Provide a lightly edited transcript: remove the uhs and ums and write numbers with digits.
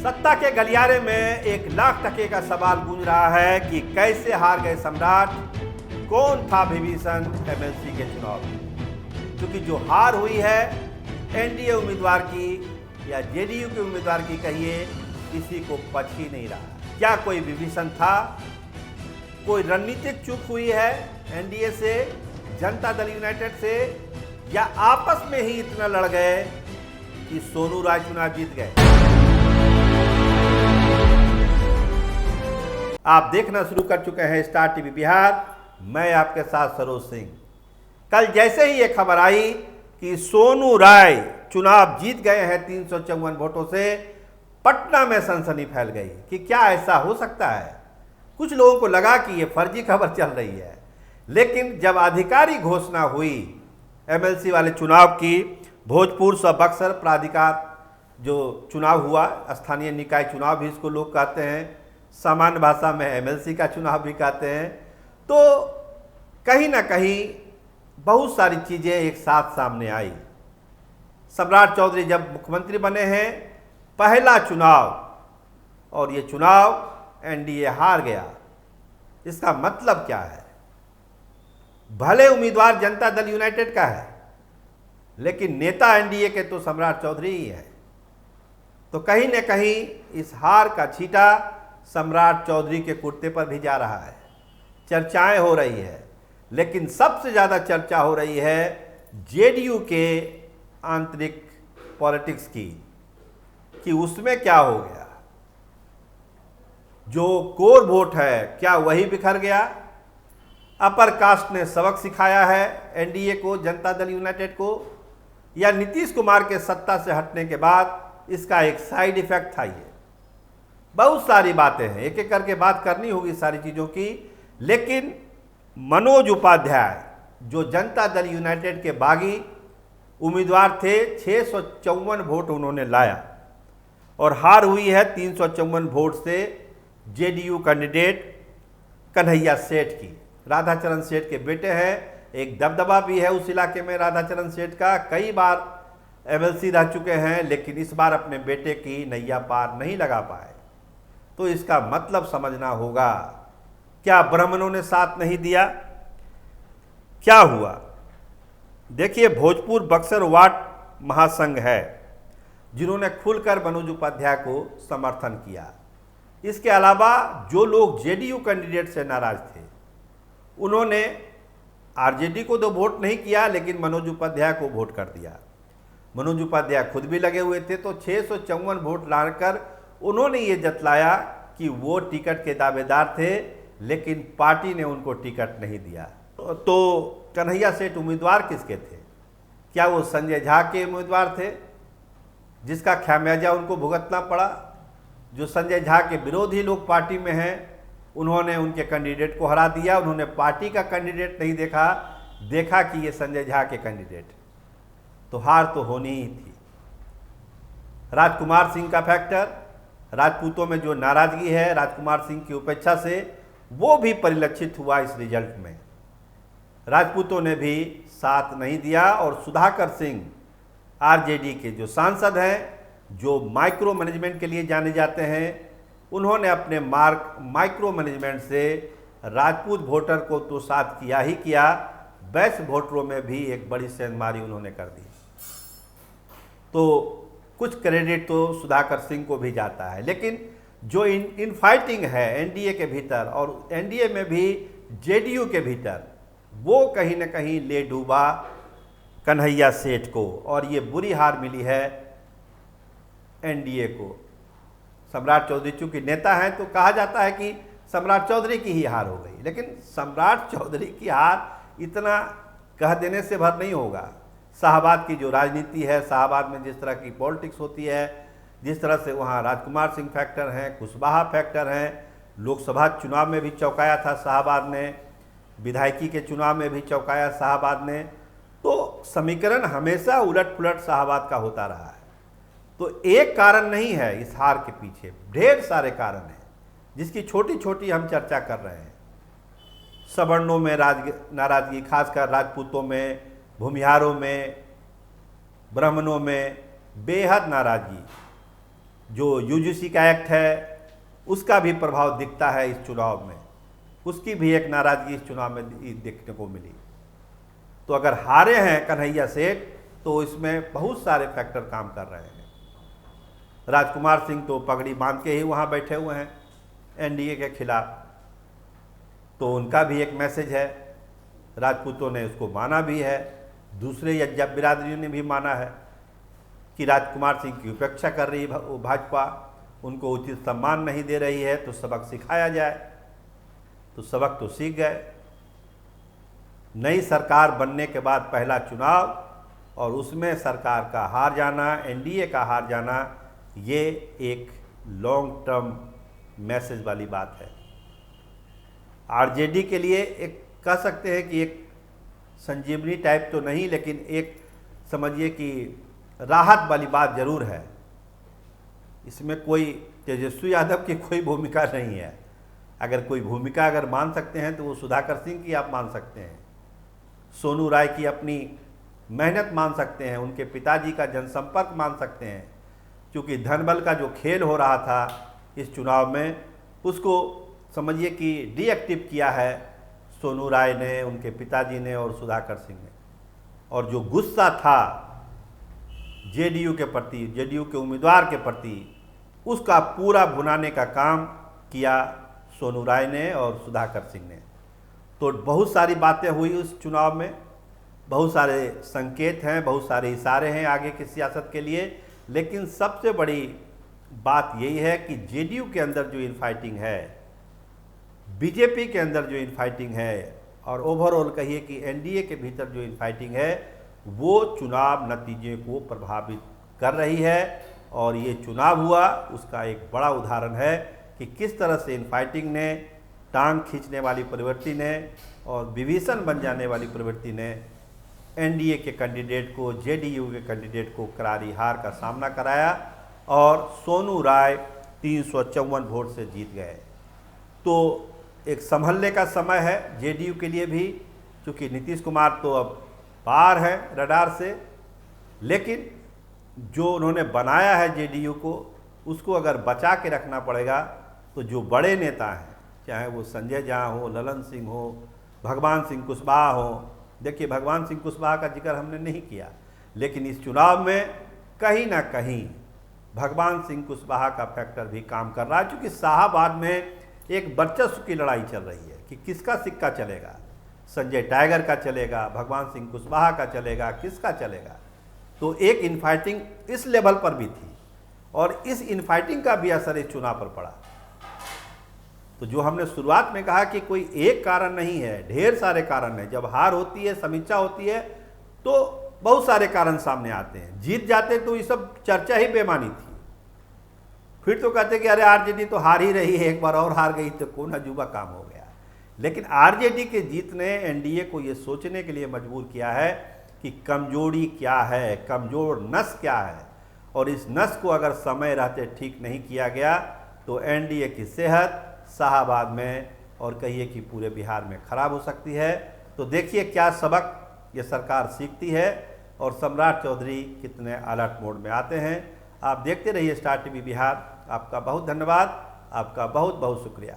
सत्ता के गलियारे में 1 लाख टके का सवाल गूंज रहा है कि कैसे हार गए सम्राट। कौन था विभीषण एमएलसी के चुनाव में? क्योंकि जो हार हुई है एनडीए उम्मीदवार की या जेडीयू के उम्मीदवार की कहिए, किसी को पच ही नहीं रहा। क्या कोई विभीषण था? कोई रणनीतिक चूक हुई है एनडीए से, जनता दल यूनाइटेड से, या आपस में ही इतना लड़ गए कि सोनू राय चुनाव जीत गए? आप देखना शुरू कर चुके हैं स्टार टीवी बिहार। मैं आपके साथ सरोज सिंह। कल जैसे ही ये खबर आई कि सोनू राय चुनाव जीत गए हैं 354 वोटों से, पटना में सनसनी फैल गई कि क्या ऐसा हो सकता है। कुछ लोगों को लगा कि ये फर्जी खबर चल रही है, लेकिन जब आधिकारिक घोषणा हुई एमएलसी वाले चुनाव की, भोजपुर व बक्सर प्राधिकार जो चुनाव हुआ, स्थानीय निकाय चुनाव भी इसको लोग कहते हैं, सामान्य भाषा में एमएलसी का चुनाव भी कहते हैं, तो कहीं ना कहीं बहुत सारी चीज़ें एक साथ सामने आई। सम्राट चौधरी जब मुख्यमंत्री बने हैं, पहला चुनाव, और ये चुनाव एनडीए हार गया। इसका मतलब क्या है? भले उम्मीदवार जनता दल यूनाइटेड का है, लेकिन नेता एनडीए के तो सम्राट चौधरी ही है। तो कहीं न कहीं इस हार का छींटा सम्राट चौधरी के कुर्ते पर भी जा रहा है। चर्चाएं हो रही है, लेकिन सबसे ज़्यादा चर्चा हो रही है जेडीयू के आंतरिक पॉलिटिक्स की, कि उसमें क्या हो गया। जो कोर वोट है, क्या वही बिखर गया? अपर कास्ट ने सबक सिखाया है एनडीए को, जनता दल यूनाइटेड को, या नीतीश कुमार के सत्ता से हटने के बाद इसका एक साइड इफेक्ट था? ये बहुत सारी बातें हैं, एक एक करके बात करनी होगी सारी चीज़ों की। लेकिन मनोज उपाध्याय जो जनता दल यूनाइटेड के बागी उम्मीदवार थे, 654 वोट उन्होंने लाया और हार हुई है 354 वोट से जेडीयू कैंडिडेट कन्हैया सेठ की। राधाचरण सेठ के बेटे हैं, एक दबदबा भी है उस इलाके में राधाचरण सेठ का, कई बार एमएलसी रह चुके हैं, लेकिन इस बार अपने बेटे की नैया पार नहीं लगा पाए। तो इसका मतलब समझना होगा, क्या ब्राह्मणों ने साथ नहीं दिया? क्या हुआ? देखिए, भोजपुर बक्सर वार्ड महासंघ है जिन्होंने खुलकर मनोज उपाध्याय को समर्थन किया। इसके अलावा जो लोग जेडीयू कैंडिडेट से नाराज थे, उन्होंने आरजेडी को तो वोट नहीं किया, लेकिन मनोज उपाध्याय को वोट कर दिया। मनोज उपाध्याय खुद भी लगे हुए थे, तो 654 वोट लाकर उन्होंने ये जतलाया कि वो टिकट के दावेदार थे, लेकिन पार्टी ने उनको टिकट नहीं दिया। तो कन्हैया सेठ उम्मीदवार किसके थे? क्या वो संजय झा के उम्मीदवार थे, जिसका खामियाजा उनको भुगतना पड़ा? जो संजय झा के विरोधी लोग पार्टी में हैं, उन्होंने उनके कैंडिडेट को हरा दिया। उन्होंने पार्टी का कैंडिडेट नहीं देखा कि ये संजय झा के कैंडिडेट। तो हार तो होनी ही थी। राजकुमार सिंह का फैक्टर, राजपूतों में जो नाराजगी है राजकुमार सिंह की उपेक्षा से, वो भी परिलक्षित हुआ इस रिजल्ट में। राजपूतों ने भी साथ नहीं दिया, और सुधाकर सिंह आरजेडी के जो सांसद हैं, जो माइक्रो मैनेजमेंट के लिए जाने जाते हैं, उन्होंने अपने माइक्रो मैनेजमेंट से राजपूत वोटर को तो साथ किया ही किया, वैश्य वोटरों में भी एक बड़ी सेंधमारी उन्होंने कर दी। तो कुछ क्रेडिट तो सुधाकर सिंह को भी जाता है, लेकिन जो इन फाइटिंग है एनडीए के भीतर और एनडीए में भी जेडीयू के भीतर, वो कहीं न कहीं ले डूबा कन्हैया सेठ को, और ये बुरी हार मिली है एनडीए को। सम्राट चौधरी चूंकि नेता हैं, तो कहा जाता है कि सम्राट चौधरी की ही हार हो गई, लेकिन सम्राट चौधरी की हार इतना कह देने से भर नहीं होगा। शाहबाद की जो राजनीति है, शाहबाद में जिस तरह की पॉलिटिक्स होती है, जिस तरह से वहाँ राजकुमार सिंह फैक्टर हैं, कुशवाहा फैक्टर हैं, लोकसभा चुनाव में भी चौंकाया था शाहबाद ने, विधायकी के चुनाव में भी चौंकाया शाहबाद ने। तो समीकरण हमेशा उलट पुलट शाहबाद का होता रहा है। तो एक कारण नहीं है इस हार के पीछे, ढेर सारे कारण हैं, जिसकी छोटी छोटी हम चर्चा कर रहे हैं। सवर्णों में नाराजगी, खासकर राजपूतों में, भूमिहारों में, ब्राह्मणों में बेहद नाराजगी। जो यूजीसी का एक्ट है उसका भी प्रभाव दिखता है इस चुनाव में, उसकी भी एक नाराजगी इस चुनाव में देखने को मिली। तो अगर हारे हैं कन्हैया सेठ तो इसमें बहुत सारे फैक्टर काम कर रहे हैं। राजकुमार सिंह तो पगड़ी बांध के ही वहाँ बैठे हुए हैं एनडीए के खिलाफ, तो उनका भी एक मैसेज है। राजपूतों ने उसको माना भी है, दूसरे जब बिरादरियों ने भी माना है कि राजकुमार सिंह की उपेक्षा कर रही है भाजपा, उनको उचित सम्मान नहीं दे रही है, तो सबक सिखाया जाए। तो सबक तो सीख गए। नई सरकार बनने के बाद पहला चुनाव और उसमें सरकार का हार जाना, एनडीए का हार जाना, ये एक लॉन्ग टर्म मैसेज वाली बात है। आरजेडी के लिए एक कह सकते हैं कि एक संजीवनी टाइप तो नहीं, लेकिन एक समझिए कि राहत वाली बात जरूर है। इसमें कोई तेजस्वी यादव की कोई भूमिका नहीं है। अगर कोई भूमिका अगर मान सकते हैं तो वो सुधाकर सिंह की आप मान सकते हैं, सोनू राय की अपनी मेहनत मान सकते हैं, उनके पिताजी का जनसंपर्क मान सकते हैं। क्योंकि धनबल का जो खेल हो रहा था इस चुनाव में, उसको समझिए कि डीएक्टिव किया है सोनू राय ने, उनके पिताजी ने और सुधाकर सिंह ने। और जो गुस्सा था जेडीयू के प्रति, जेडीयू के उम्मीदवार के प्रति, उसका पूरा भुनाने का काम किया सोनू राय ने और सुधाकर सिंह ने। तो बहुत सारी बातें हुई उस चुनाव में, बहुत सारे संकेत हैं, बहुत सारे इशारे हैं आगे की सियासत के लिए। लेकिन सबसे बड़ी बात यही है कि जेडीयू के अंदर जो इनफाइटिंग है, बीजेपी के अंदर जो इनफाइटिंग है, और ओवरऑल कहिए कि एनडीए के भीतर जो इनफाइटिंग है, वो चुनाव नतीजे को प्रभावित कर रही है। और ये चुनाव हुआ उसका एक बड़ा उदाहरण है कि किस तरह से इनफाइटिंग ने, टांग खींचने वाली प्रवृत्ति ने और विभीषण बन जाने वाली प्रवृत्ति ने एनडीए के कैंडिडेट को, जेडीयू के कैंडिडेट को करारी हार का सामना कराया और सोनू राय 354 वोट से जीत गए। तो एक संभलने का समय है जेडीयू के लिए भी, क्योंकि नीतीश कुमार तो अब पार है रडार से। लेकिन जो उन्होंने बनाया है जेडीयू को, उसको अगर बचा के रखना पड़ेगा। तो जो बड़े नेता हैं, चाहे वो संजय झा हो, ललन सिंह हो, भगवान सिंह कुशवाहा हो, देखिए भगवान सिंह कुशवाहा का जिक्र हमने नहीं किया, लेकिन इस चुनाव में कहीं ना कहीं भगवान सिंह कुशवाहा का फैक्टर भी काम कर रहा है। क्योंकि शाहाबाद में एक वर्चस्व की लड़ाई चल रही है कि किसका सिक्का चलेगा, संजय टाइगर का चलेगा, भगवान सिंह कुशवाहा का चलेगा, किसका चलेगा। तो एक इनफाइटिंग इस लेवल पर भी थी और इस इनफाइटिंग का भी असर इस चुनाव पर पड़ा। तो जो हमने शुरुआत में कहा कि कोई एक कारण नहीं है, ढेर सारे कारण हैं। जब हार होती है, समीक्षा होती है, तो बहुत सारे कारण सामने आते हैं। जीत जाते तो ये सब चर्चा ही बेमानी थी। फिर तो कहते कि अरे आरजेडी तो हार ही रही है, एक बार और हार गई तो कौन अजूबा काम हो गया। लेकिन आरजेडी के जीत ने एनडीए को ये सोचने के लिए मजबूर किया है कि कमजोरी क्या है, कमजोर नस क्या है, और इस नस को अगर समय रहते ठीक नहीं किया गया तो एनडीए की सेहत शाहाबाद में और कहिए कि पूरे बिहार में खराब हो सकती है। तो देखिए क्या सबक ये सरकार सीखती है और सम्राट चौधरी कितने अलर्ट मोड में आते हैं। आप देखते रहिए स्टार टीवी बिहार। आपका बहुत धन्यवाद, आपका बहुत बहुत शुक्रिया।